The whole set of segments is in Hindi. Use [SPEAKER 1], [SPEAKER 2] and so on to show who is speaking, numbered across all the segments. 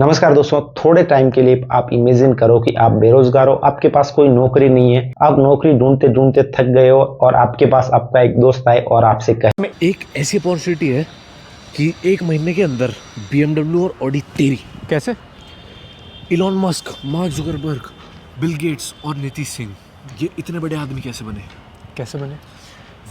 [SPEAKER 1] नमस्कार दोस्तों, थोड़े टाइम के लिए आप इमेजिन करो कि आप बेरोजगार हो, आपके पास कोई नौकरी नहीं है, आप नौकरी ढूंढते ढूंढते थक गए हो और आपके पास आपका एक दोस्त आए और आपसे कहे
[SPEAKER 2] में एक ऐसी अपॉर्चुनिटी है कि 1 महीने के अंदर BMW और ऑडी तेरी।
[SPEAKER 3] कैसे?
[SPEAKER 2] Elon Musk, mark Zuckerberg, Bill Gates और नीतीश सिंह, ये इतने बड़े आदमी कैसे बने?
[SPEAKER 3] कैसे बने?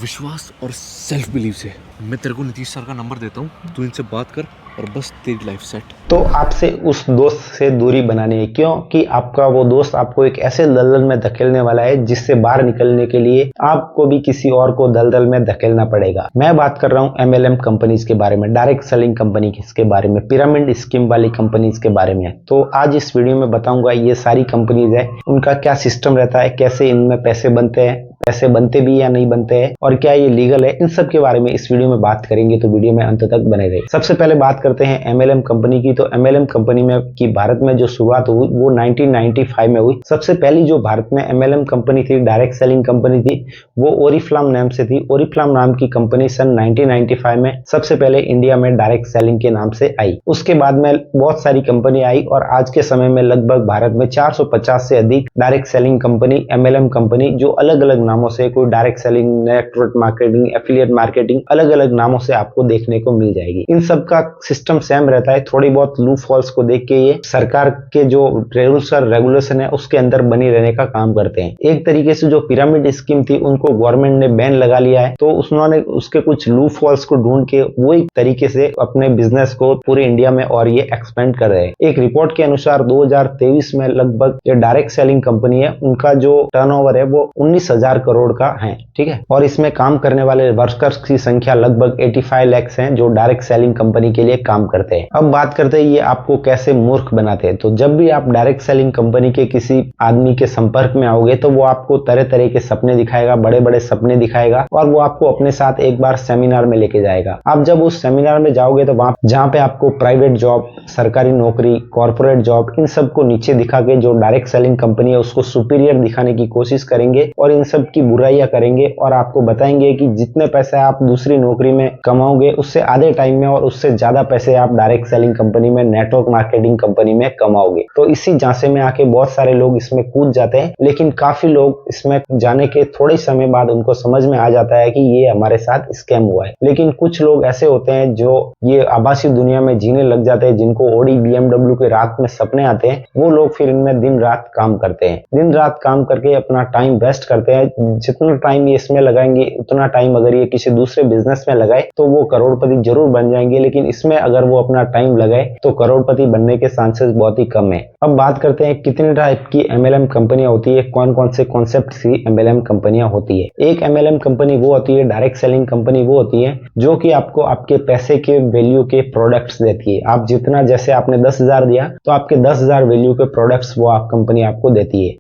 [SPEAKER 2] विश्वास और सेल्फ बिलीव से। मैं तेरे को नीतीश सर का नंबर देता हूँ, तू इनसे बात कर और बस तेरी लाइफ सेट।
[SPEAKER 1] तो आपसे उस दोस्त से दूरी बनानी है। क्यों? कि आपका वो दोस्त आपको एक ऐसे दलदल में धकेलने वाला है जिससे बाहर निकलने के लिए आपको भी किसी और को दलदल में धकेलना पड़ेगा। मैं बात कर रहा हूँ MLM कंपनीज के बारे में, डायरेक्ट सेलिंग कंपनी के बारे में, पिरामिड स्कीम वाली कंपनीज के बारे में। तो आज इस वीडियो में बताऊंगा ये सारी कंपनीज है, उनका क्या सिस्टम रहता है, कैसे इनमें पैसे बनते हैं, पैसे बनते भी या नहीं बनते हैं, और क्या ये लीगल है, इन सब के बारे में इस वीडियो में बात करेंगे। तो वीडियो में अंत तक बने रहिए। सबसे पहले बात करते हैं MLM कंपनी की। तो MLM कंपनी में की भारत में जो शुरुआत हुई वो 1995 में हुई। सबसे पहली जो भारत में MLM कंपनी थी, डायरेक्ट सेलिंग कंपनी थी, वो ओरिफ्लाम नाम से थी। ओरिफ्लाम नाम की कंपनी सन 1995 में सबसे पहले इंडिया में डायरेक्ट सेलिंग के नाम से आई। उसके बाद में बहुत सारी कंपनी आई और आज के समय में लगभग भारत में 450 से अधिक direct selling company, MLM company, जो अलग अलग नामों से, कोई direct selling, network marketing, affiliate marketing, अलग अलग नामों से आपको देखने को मिल जाएगी। इन सब का सिस्टम सेम रहता है। थोड़ी बहुत लूप होल्स को देख के ये सरकार के जो रूल्स और रेगुलेशन है उसके अंदर बनी रहने का काम करते हैं। एक तरीके से जो पिरामिड स्कीम थी उनको गवर्नमेंट ने बैन लगा लिया है, तो उन्होंने उसके कुछ लूप होल्स को ढूंढ के वो एक तरीके से अपने बिजनेस को पूरे इंडिया में और ये एक्सपेंड कर रहे हैं। एक रिपोर्ट के अनुसार 2023 में लगभग जो डायरेक्ट सेलिंग कंपनी है उनका जो टर्नओवर है वो 19,000 करोड़ का है। ठीक है, और इसमें काम करने वाले वर्कर्स की संख्या लगभग 85 लाख हैं जो डायरेक्ट सेलिंग कंपनी के लिए काम करते हैं। अब बात करते हैं ये आपको कैसे मूर्ख बनाते हैं। तो जब भी आप डायरेक्ट सेलिंग कंपनी के किसी आदमी के संपर्क में आओगे तो वो आपको तरह तरह के सपने दिखाएगा, बड़े बड़े सपने दिखाएगा, और वो आपको अपने साथ एक बार सेमिनार में लेके जाएगा। आप जब उस सेमिनार में जाओगे तो वहां जहां पे आपको प्राइवेट जॉब, सरकारी नौकरी, कॉर्पोरेट जॉब, इन सबको नीचे दिखा के जो डायरेक्ट सेलिंग कंपनी है उसको सुपीरियर दिखाने की कोशिश करेंगे और इन सब की बुराइयां करेंगे और आपको बताएंगे कि जितने पैसे आप दूसरी नौकरी में कमाओगे उससे आधे टाइम में और उससे ज्यादा पैसे आप डायरेक्ट सेलिंग कंपनी में, नेटवर्क मार्केटिंग कंपनी में कमाओगे। तो इसी झांसे में आके बहुत सारे लोग इसमें कूद जाते हैं, लेकिन काफी लोग इसमें जाने के थोड़े समय बाद उनको समझ में आ जाता है कि ये हमारे साथ स्कैम हुआ है। लेकिन कुछ लोग ऐसे होते हैं जो ये आभासी दुनिया में जीने लग जाते हैं, जिनको ऑडी, BMW के रात में सपने आते हैं, वो लोग फिर इनमें दिन रात काम करते हैं। दिन रात काम करके अपना टाइम वेस्ट करते हैं। जितना टाइम ये इसमें लगाएंगे उतना टाइम अगर ये किसी दूसरे बिजनेस में लगाए तो वो करोड़पति जरूर बन जाएंगे, लेकिन इसमें अगर वो अपना टाइम लगाए तो करोड़पति बनने के चांसेस बहुत ही कम है। अब बात करते हैं कितने टाइप की MLM कंपनियां होती है, कौन कौन से कॉन्सेप्ट की MLM कंपनियां होती है। एक MLM कंपनी वो होती है, डायरेक्ट सेलिंग कंपनी वो होती है जो कि आपको आपके पैसे के वैल्यू के प्रोडक्ट्स देती है। आप जितना, जैसे आपने 10,000 दिया तो आपके 10,000 वैल्यू के प्रोडक्ट्स वो आप कंपनी आपको देती है।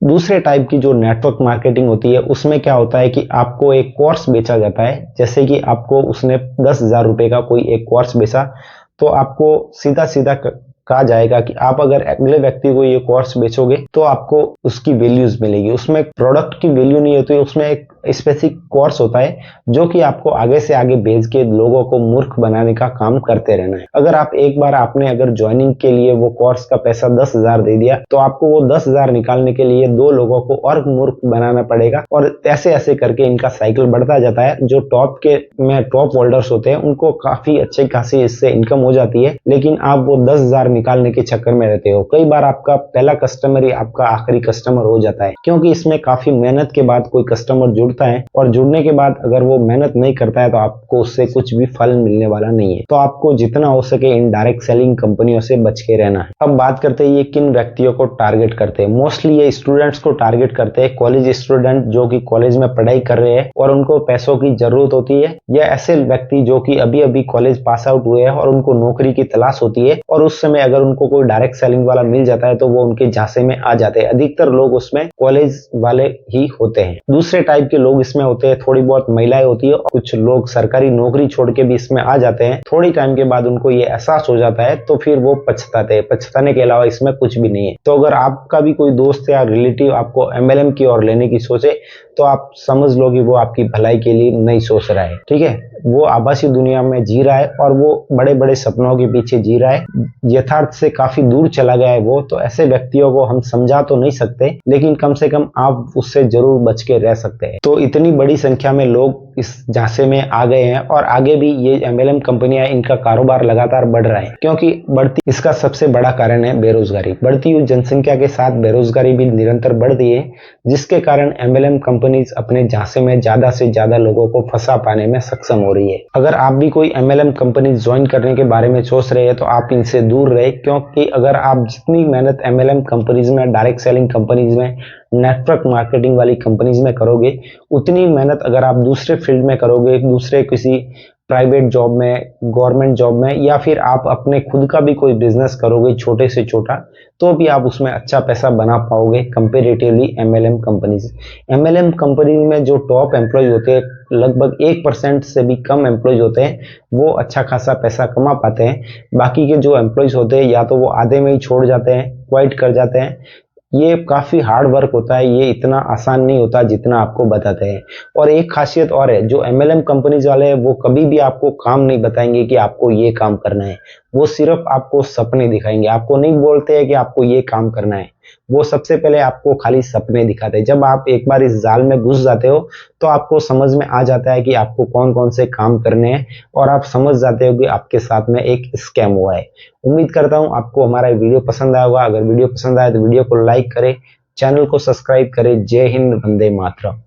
[SPEAKER 1] दूसरे टाइप की जो नेटवर्क मार्केटिंग होती है उसमें क्या होता है कि आपको एक कोर्स बेचा जाता है। जैसे कि आपको उसने 10,000 रुपए का कोई एक कोर्स बेचा तो आपको सीधा सीधा कहा जाएगा कि आप अगर अगले व्यक्ति को ये कोर्स बेचोगे तो आपको उसकी वैल्यूज मिलेगी। उसमें प्रोडक्ट की वैल्यू नहीं होती, उसमें एक स्पेसिफिक कोर्स होता है जो कि आपको आगे से आगे भेज के लोगों को मूर्ख बनाने का काम करते रहना है। अगर आप एक बार आपने अगर ज्वाइनिंग के लिए वो कोर्स का पैसा 10,000 दे दिया तो आपको वो 10,000 निकालने के लिए 2 लोगों को और मूर्ख बनाना पड़ेगा, और ऐसे ऐसे करके इनका साइकिल बढ़ता जाता है। जो टॉप होल्डर्स होते हैं उनको काफी अच्छी खासी इससे इनकम हो जाती है, लेकिन आप वो 10,000 निकालने के चक्कर में रहते हो। कई बार आपका पहला कस्टमर ही आपका आखिरी कस्टमर हो जाता है, क्योंकि इसमें काफी मेहनत के बाद कोई कस्टमर जुड़ता है, और जुड़ने के बाद अगर वो मेहनत नहीं करता है तो आपको उससे कुछ भी फल मिलने वाला नहीं है। तो आपको जितना हो सके इन डायरेक्ट सेलिंग कंपनियों से बच के रहना है। अब बात करते हैं ये किन व्यक्तियों को टारगेट करते हैं। मोस्टली ये स्टूडेंट्स को टारगेट करते हैं, कॉलेज स्टूडेंट जो कि कॉलेज में पढ़ाई कर रहे हैं और उनको पैसों की जरूरत होती है, या ऐसे व्यक्ति जो कि अभी अभी कॉलेज पास आउट हुए हैं और उनको नौकरी की तलाश होती है, और उस समय अगर उनको कोई डायरेक्ट सेलिंग वाला मिल जाता है तो वो उनके झांसे में आ जाते हैं। अधिकतर लोग उसमें कॉलेज वाले ही होते हैं। दूसरे टाइप के लोग इसमें होते हैं, थोड़ी बहुत महिलाएं होती है, और कुछ लोग सरकारी नौकरी छोड़ के भी इसमें आ जाते हैं। थोड़ी टाइम के बाद उनको ये एहसास हो जाता है तो फिर वो पछताते हैं। पछताने के अलावा इसमें कुछ भी नहीं है। तो अगर आपका भी कोई दोस्त या रिलेटिव आपको MLM की ओर लेने की सोचे तो आप समझ लो कि वो आपकी भलाई के लिए नहीं सोच रहा है। ठीक है, वो आभासी दुनिया में जी रहा है और वो बड़े बड़े सपनों के पीछे जी रहा है, यथार्थ से काफी दूर चला गया है वो। तो ऐसे व्यक्तियों को हम समझा तो नहीं सकते, लेकिन कम से कम आप उससे जरूर बच के रह सकते हैं। तो इतनी बड़ी संख्या में लोग इस झांसे में आ गए हैं और आगे भी ये MLM कंपनियां, इनका कारोबार लगातार बढ़ रहा है, क्योंकि बढ़ती इसका सबसे बड़ा कारण है बेरोजगारी। बढ़ती हुई जनसंख्या के साथ बेरोजगारी भी निरंतर बढ़ रही है, जिसके कारण MLM कंपनीज अपने झांसे में ज्यादा से ज्यादा लोगों को फंसा पाने में सक्षम हो रही है। अगर आप भी कोई MLM कंपनी ज्वाइन करने के बारे में सोच रहे हैं तो आप इनसे दूर रहे, क्योंकि अगर आप जितनी मेहनत MLM कंपनीज में, डायरेक्ट सेलिंग कंपनीज में, नेटवर्क मार्केटिंग वाली कंपनीज में करोगे, उतनी मेहनत अगर आप दूसरे फील्ड में करोगे, दूसरे किसी प्राइवेट जॉब में, गवर्नमेंट जॉब में, या फिर आप अपने खुद का भी कोई बिजनेस करोगे छोटे से छोटा, तो भी आप उसमें अच्छा पैसा बना पाओगे comparatively MLM companies. MLM company में जो टॉप एम्प्लॉय होते हैं, लगभग 1% से भी कम एम्प्लॉयज होते हैं, वो अच्छा खासा पैसा कमा पाते हैं। बाकी के जो एम्प्लॉयज होते हैं या तो वो आधे में ही छोड़ जाते हैं, क्वाइट कर जाते हैं। ये काफी हार्ड वर्क होता है, ये इतना आसान नहीं होता जितना आपको बताते हैं। और एक खासियत और है, जो MLM कंपनीज वाले हैं वो कभी भी आपको काम नहीं बताएंगे कि आपको ये काम करना है। वो सिर्फ आपको सपने दिखाएंगे, आपको नहीं बोलते हैं कि आपको ये काम करना है। वो सबसे पहले आपको खाली सपने दिखाते हैं। जब आप एक बार इस जाल में घुस जाते हो तो आपको समझ में आ जाता है कि आपको कौन कौन से काम करने हैं, और आप समझ जाते हो कि आपके साथ में एक स्कैम हुआ है। उम्मीद करता हूं आपको हमारा वीडियो पसंद आया होगा। अगर वीडियो पसंद आए तो वीडियो को लाइक करें, चैनल को सब्सक्राइब करें। जय हिंद, वंदे मातरम।